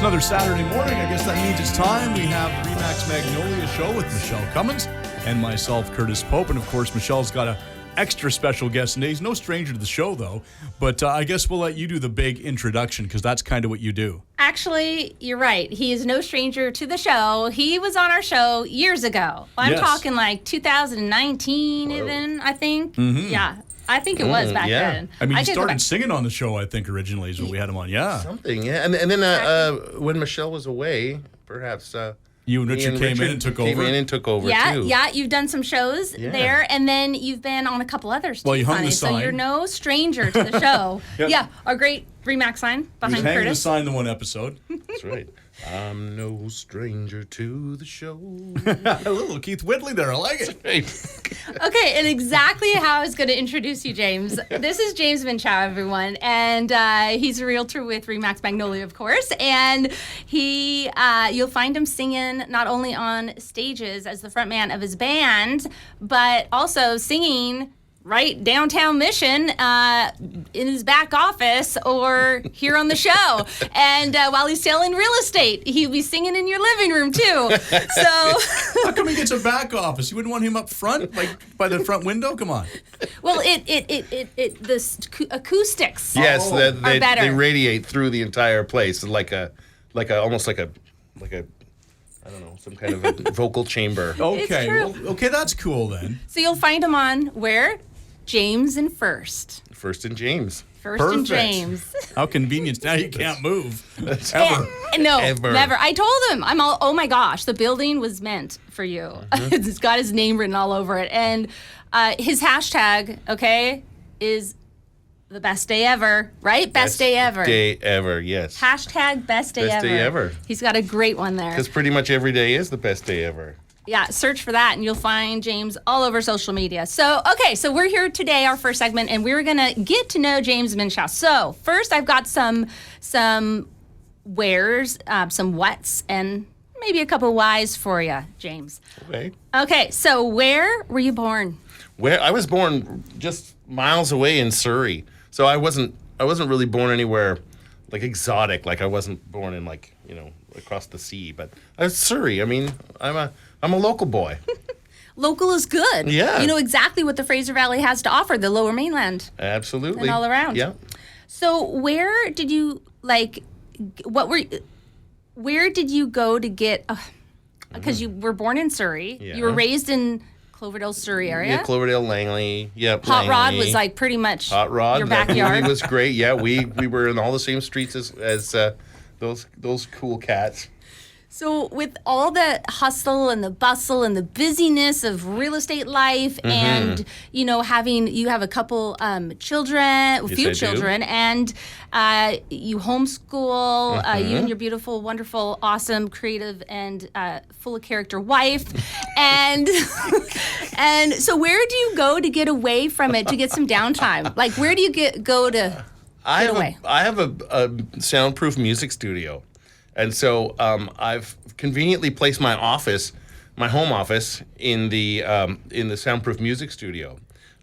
another Saturday morning. I guess that means it's time. We have the Remax Magnolia Show with Michelle Cummins and myself, Curtis Pope. And, of course, Michelle's got an extra special guest today. He's no stranger to the show, though. But I guess we'll let you do the big introduction because that's kind of what you do. Actually, you're right. He is no stranger to the show. He was on our show years ago. I'm talking like 2019 even, I think. Mm-hmm. Yeah. I think it was back then. I mean, he started singing on the show, I think, originally is when we had him on. Yeah. Something, yeah. And then when Michelle was away, perhaps... you and Richard came in and took over. Too. Yeah, you've done some shows there, and then you've been on a couple others too. Well, you hung the sign. So you're no stranger to the show. Yep. Yeah, our great Remax sign behind Curtis. Hanging the sign the one episode. That's right. I'm no stranger to the show. A little Keith Whitley there. I like it. Okay, and exactly how I was going to introduce you, James. This is James Minchau, everyone, and he's a realtor with Remax Magnolia, of course. And you'll find him singing not only on stages as the frontman of his band, but also singing right downtown Mission in his back office or here on the show. And while he's selling real estate, he'll be singing in your living room too. So how come he gets a back office? You wouldn't want him up front, like by the front window? Come on. Well, the acoustics are better. They radiate through the entire place almost like a I don't know, some kind of a vocal chamber. Okay. Well, okay, that's cool then. So you'll find him on where? James and First. First and James. First and James. How convenient. Now you can't move. Ever. No, never. I told him, oh my gosh, the building was meant for you. Mm-hmm. It's got his name written all over it. And his hashtag, is the best day ever, right? Best day ever. Day ever, yes. Hashtag best day ever. Best day ever. He's got a great one there. Because pretty much every day is the best day ever. Yeah, search for that and you'll find James all over social media. So we're here today, our first segment, and we're going to get to know James Minchau. So first I've got some wheres, some whats, and maybe a couple whys for you, James. Okay, so where were you born? I was born just miles away in Surrey. So I wasn't really born anywhere like exotic. Like I wasn't born in across the sea. But I was Surrey. I mean, I'm a local boy. Local is good. Yeah. You know exactly what the Fraser Valley has to offer, the Lower Mainland. Absolutely. And all around. Yeah. So where did you where did you go to get? Because you were born in Surrey. Yeah. You were raised in Cloverdale, Surrey area. Yeah, Cloverdale, Langley. Yep. Hot Rod was like pretty much Hot Rod, your backyard. That was great. Yeah, we were in all the same streets as those cool cats. So with all the hustle and the bustle and the busyness of real estate life, and you have a couple children, few children, and you homeschool you and your beautiful, wonderful, awesome, creative, and full of character wife, and and so where do you go to get away from it, to get some downtime? Like where do you go to get away? I have a soundproof music studio. And so I've conveniently placed my home office in the soundproof music studio.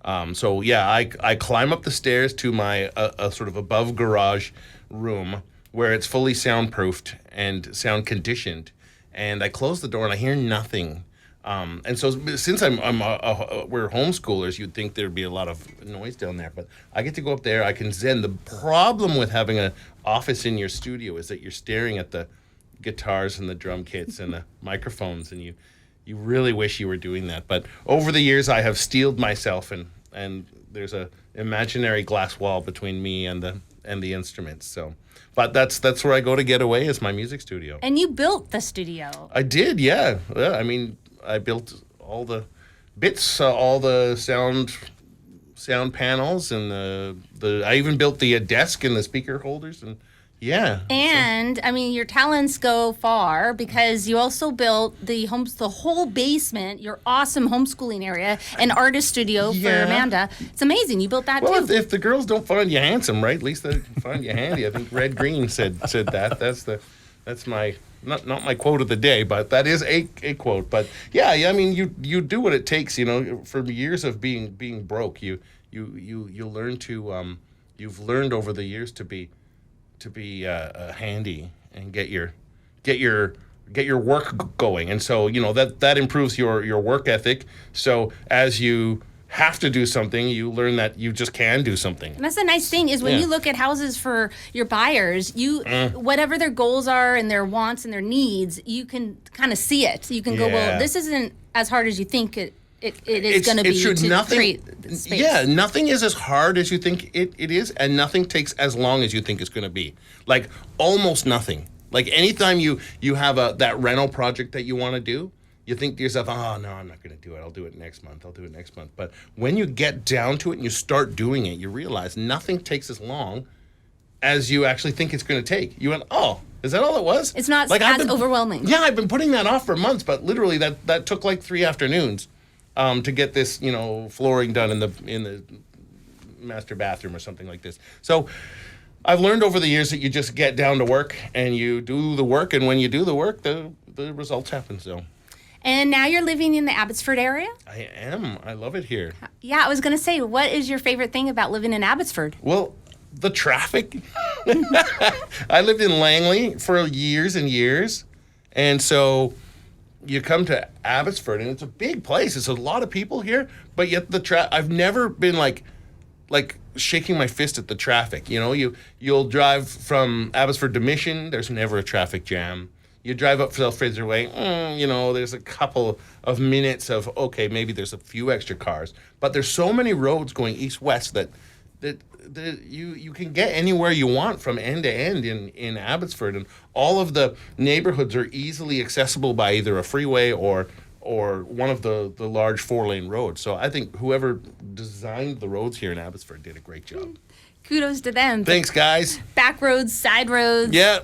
I climb up the stairs to my sort of above garage room where it's fully soundproofed and sound conditioned, and I close the door and I hear nothing. And so since we're homeschoolers, you'd think there'd be a lot of noise down there, but I get to go up there. I can zen. The problem with having an office in your studio is that you're staring at the guitars and the drum kits and the microphones, and you really wish you were doing that. But over the years, I have steeled myself, and there's a imaginary glass wall between me and the instruments. So, but that's where I go to get away, is my music studio. And you built the studio. I did, yeah. I mean, I built all the bits, all the sound panels, and I even built the desk and the speaker holders, and yeah. And I mean, your talents go far, because you also built the whole basement, your awesome homeschooling area, an artist studio for Amanda. It's amazing. You built that too. Well, if the girls don't find you handsome, right? At least they find you handy. I think Red Green said that. That's my not my quote of the day, but that is a quote. But yeah, I mean, you do what it takes. For years of being broke, you learn to you've learned over the years to be handy and get your work going. And so, that improves your work ethic. So as you have to do something, you learn that you just can do something. And that's the nice thing is when you look at houses for your buyers, whatever their goals are and their wants and their needs, you can kind of see it. You can go, well, this isn't as hard as you think it is going to be to create the space. Yeah, nothing is as hard as you think it is, and nothing takes as long as you think it's going to be. Like, almost nothing. Like, anytime you have that rental project that you want to do, you think to yourself, oh, no, I'm not going to do it. I'll do it next month. But when you get down to it and you start doing it, you realize nothing takes as long as you actually think it's going to take. You went, oh, is that all it was? It's not as overwhelming. Yeah, I've been putting that off for months, but literally that took like 3 afternoons to get this, flooring done in the master bathroom or something like this. So I've learned over the years that you just get down to work and you do the work, and when you do the work, the results happen. So. And now you're living in the Abbotsford area? I am. I love it here. Yeah, I was going to say, what is your favorite thing about living in Abbotsford? Well, the traffic. I lived in Langley for years and years. And so you come to Abbotsford, and it's a big place. It's a lot of people here, but yet I've never been like shaking my fist at the traffic. You'll drive from Abbotsford to Mission. There's never a traffic jam. You drive up South Fraser Way, there's a couple of minutes of, okay, maybe there's a few extra cars. But there's so many roads going east-west that you can get anywhere you want from end to end in Abbotsford. And all of the neighborhoods are easily accessible by either a freeway or one of the large 4-lane roads. So I think whoever designed the roads here in Abbotsford did a great job. Kudos to them. Thanks, guys. Back roads, side roads. Yeah.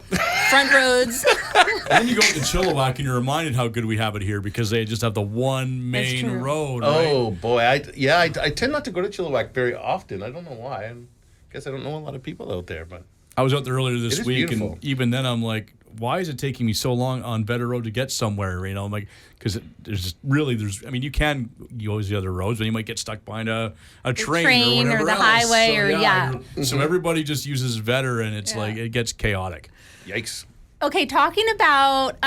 Front roads. And then you go to Chilliwack and you're reminded how good we have it here because they just have the one main road, right? Oh, boy. I tend not to go to Chilliwack very often. I don't know why. I guess I don't know a lot of people out there, but I was out there earlier this week, beautiful. And even then I'm like, why is it taking me so long on Better Road to get somewhere? I'm like, because you can use the other roads, but you might get stuck behind a train or the else. highway So everybody just uses Better, and it's like it gets chaotic. Yikes. Okay, talking about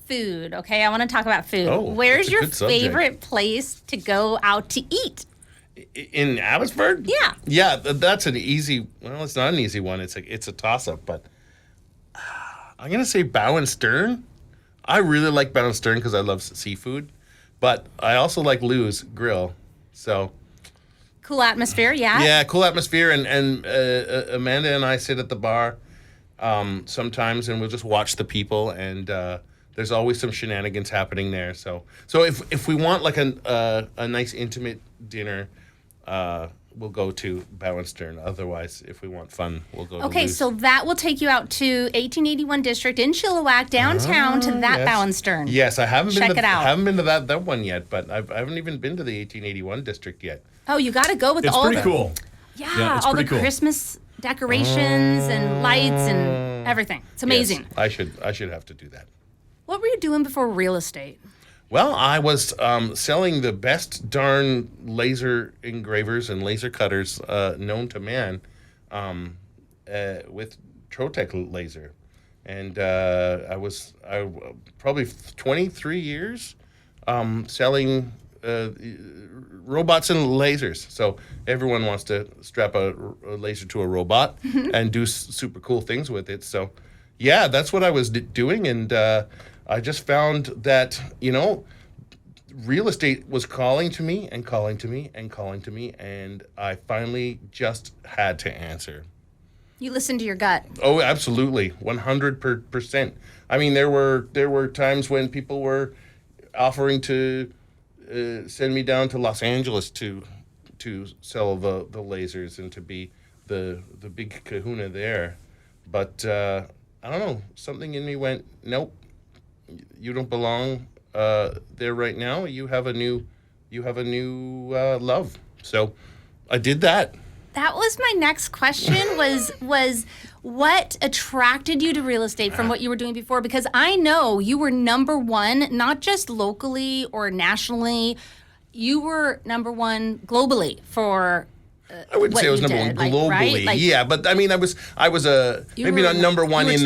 food. Okay, I want to talk about food. Oh, where's your subject. favorite place to go out to eat? In Abbotsford? Yeah. Yeah, that's an easy. Well, it's not an easy one. It's a toss up, but I'm gonna say Bow and Stern. I really like Bow and Stern because I love seafood, but I also like Lou's Grill. So Cool atmosphere, yeah. yeah, cool atmosphere, and Amanda and I sit at the bar sometimes, and we'll just watch the people, and there's always some shenanigans happening there. So if we want like a nice intimate dinner, we'll go to Bow and Stern. Otherwise, if we want fun, we'll go to Lou's. So that will take you out to 1881 District in Chilliwack, downtown, to that yes. Bow and Stern. Yes, I haven't Check been it out. I haven't been to that one yet, but I haven't even been to the 1881 District yet. Oh, you got to go with It's all pretty the cool. Yeah, it's all the pretty cool. Christmas decorations and lights and everything. It's amazing. Yes, I should have to do that. What were you doing before real estate? Well, I was selling the best darn laser engravers and laser cutters known to man with Trotec laser. And I probably 23 years selling robots and lasers. So everyone wants to strap a laser to a robot and do super cool things with it. So yeah, that's what I was doing. And I just found that, real estate was calling to me and calling to me and calling to me, and I finally just had to answer. You listened to your gut. Oh, absolutely, 100%. I mean, there were times when people were offering to send me down to Los Angeles to sell the lasers and to be the big kahuna there, but I don't know, something in me went, nope. You don't belong there right now. You have a new love. So I did that. That was my next question was what attracted you to real estate from what you were doing before? Because I know you were number one, not just locally or nationally, you were number one globally for I wouldn't say I was number one globally. Right? Like, yeah, but I mean, I was maybe not number one in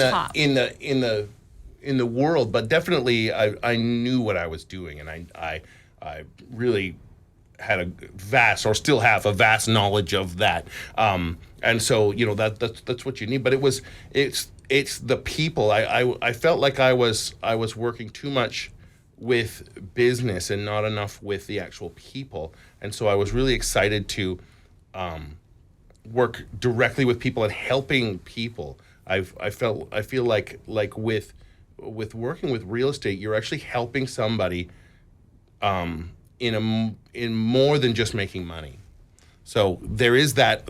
the world, but definitely I knew what I was doing, and I really had a vast, or still have a vast knowledge of that. And so, that's what you need. But it's the people. I felt like I was working too much with business and not enough with the actual people. And so I was really excited to work directly with people and helping people. I feel like with working with real estate, you're actually helping somebody in more than just making money. So there's that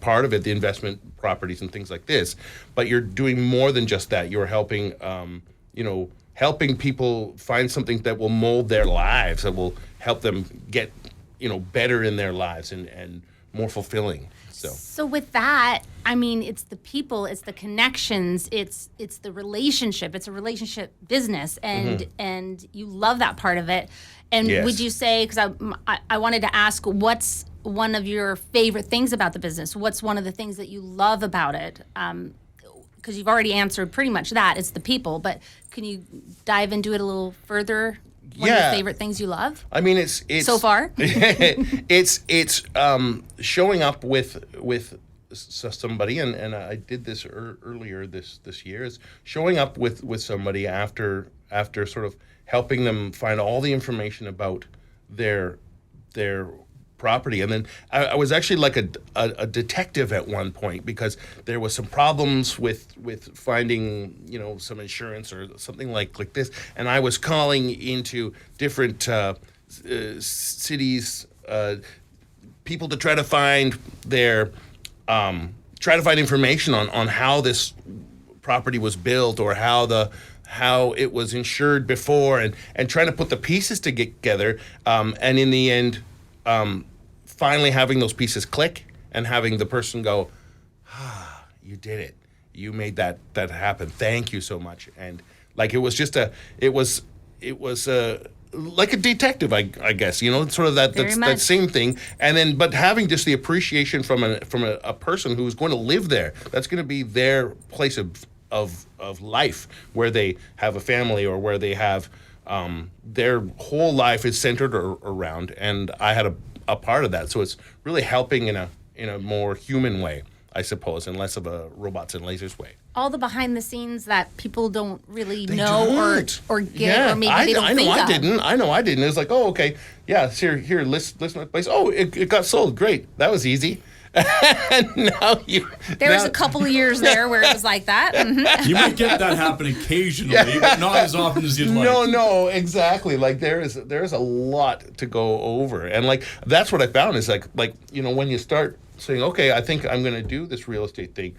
part of it, the investment properties and things like this, but you're doing more than just that. You're helping, helping people find something that will mold their lives, that will help them get, better in their lives and more fulfilling. So with that, I mean, it's the people, it's the connections, it's the relationship. It's a relationship business, and you love that part of it. And yes. Would you say, because I wanted to ask, what's one of your favorite things about the business? What's one of the things that you love about it? Because you've already answered pretty much that. It's the people, but can you dive into it a little further? One of your favorite things you love? I mean, it's so far. it's showing up with somebody, and I did this earlier this year. Is showing up with somebody after sort of helping them find all the information about their property. And then I was actually like a detective at one point, because there was some problems with finding, some insurance or something like this. And I was calling into different cities, people to try to find information on how this property was built, or how it was insured before, and trying to put the pieces together. And in the end, finally having those pieces click and having the person go, you did it. You made that happen. Thank you so much. And like, it was like a detective, I guess, sort of that same thing. And then, but having just the appreciation from a person who's going to live there, that's going to be their place of life, where they have a family, or where they have, their whole life is centered around. And I had a part of that. So it's really helping in a more human way, I suppose, and less of a robots and lasers way. All the behind the scenes that people don't really know or get, or maybe they don't think of. I know I didn't. It was like, oh, okay, yeah, here, list my place. Oh, it got sold. Great. That was easy. And now there was a couple of years there where it was like that. Mm-hmm. You might get that happen occasionally, but not as often as you'd like. No, exactly. Like there's a lot to go over, and like that's what I found is like when you start saying, okay, I think I'm going to do this real estate thing,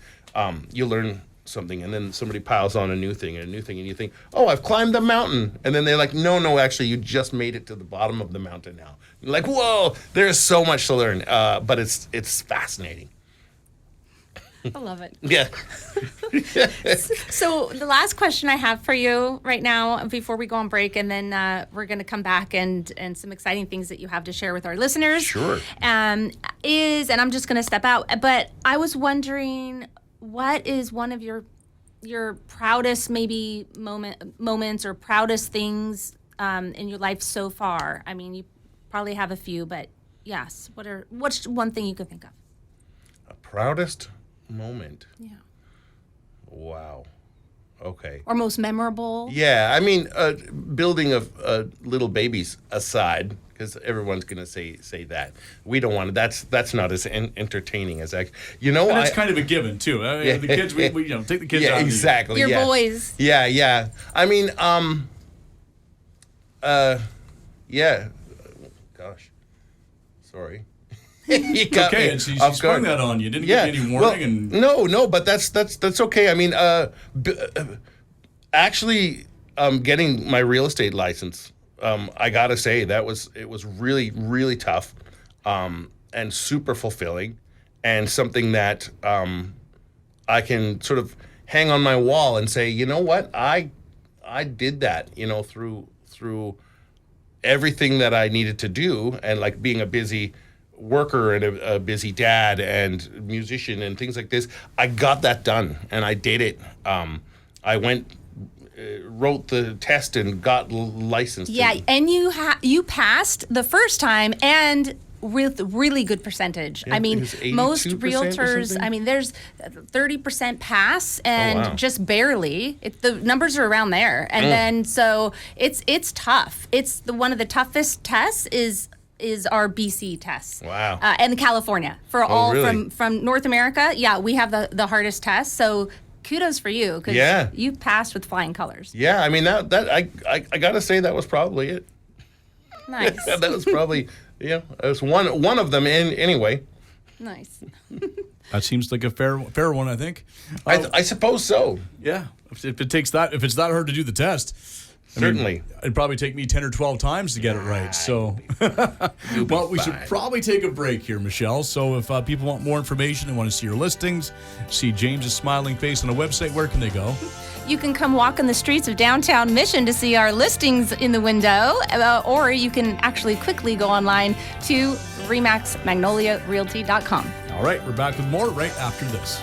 you learn something, and then somebody piles on a new thing, and you think, oh, I've climbed the mountain, and then they're like, no, actually, you just made it to the bottom of the mountain now. You're like, whoa, there's so much to learn, but it's fascinating. I love it. Yeah. So the last question I have for you right now, before we go on break, and then we're going to come back and some exciting things that you have to share with our listeners. Sure. And I'm just going to step out, but I was wondering, what is one of your proudest maybe moments or proudest things in your life so far? I mean, you probably have a few, but yes, what's one thing you can think of? A proudest moment? Yeah. Wow. Okay. Or most memorable? Yeah, I mean, building of little babies aside, because everyone's going to say that. We don't want to. That's not as entertaining as that. And that's kind of a given too. The kids, we take the kids out. Exactly. Your boys. Yeah. I mean, yeah. Gosh, sorry. Okay, she sprung that on you. Didn't give you any warning. No, but that's okay. I mean, actually, getting my real estate license, I gotta say it was really, really tough, and super fulfilling, and something that I can sort of hang on my wall and say, you know what, I did that, through everything that I needed to do, and like being a busy worker and a busy dad and musician and things like this, I got that done and I did it. I went, wrote the test and got licensed. Yeah, and you passed the first time and with really good percentage. Yeah, I mean, it was 82% most or realtors, something? I mean, there's 30% pass and wow. just barely. The numbers are around there. And then so it's tough. It's one of the toughest tests is our BC tests. Wow. And California. For all really? from North America, yeah, we have the hardest test. So kudos for you because you passed with flying colors. Yeah, I mean that I gotta say that was probably it. Nice. That was probably it was one of them anyway. Nice. That seems like a fair one, I think. I suppose so. Yeah, if it's that hard to do the test. Certainly. It'd probably take me 10 or 12 times to get it right. So, well, we should probably take a break here, Michelle. So if people want more information and want to see your listings, see James's smiling face on a website, where can they go? You can come walk on the streets of downtown Mission to see our listings in the window, or you can actually quickly go online to RemaxMagnoliaRealty.com. All right, we're back with more right after this.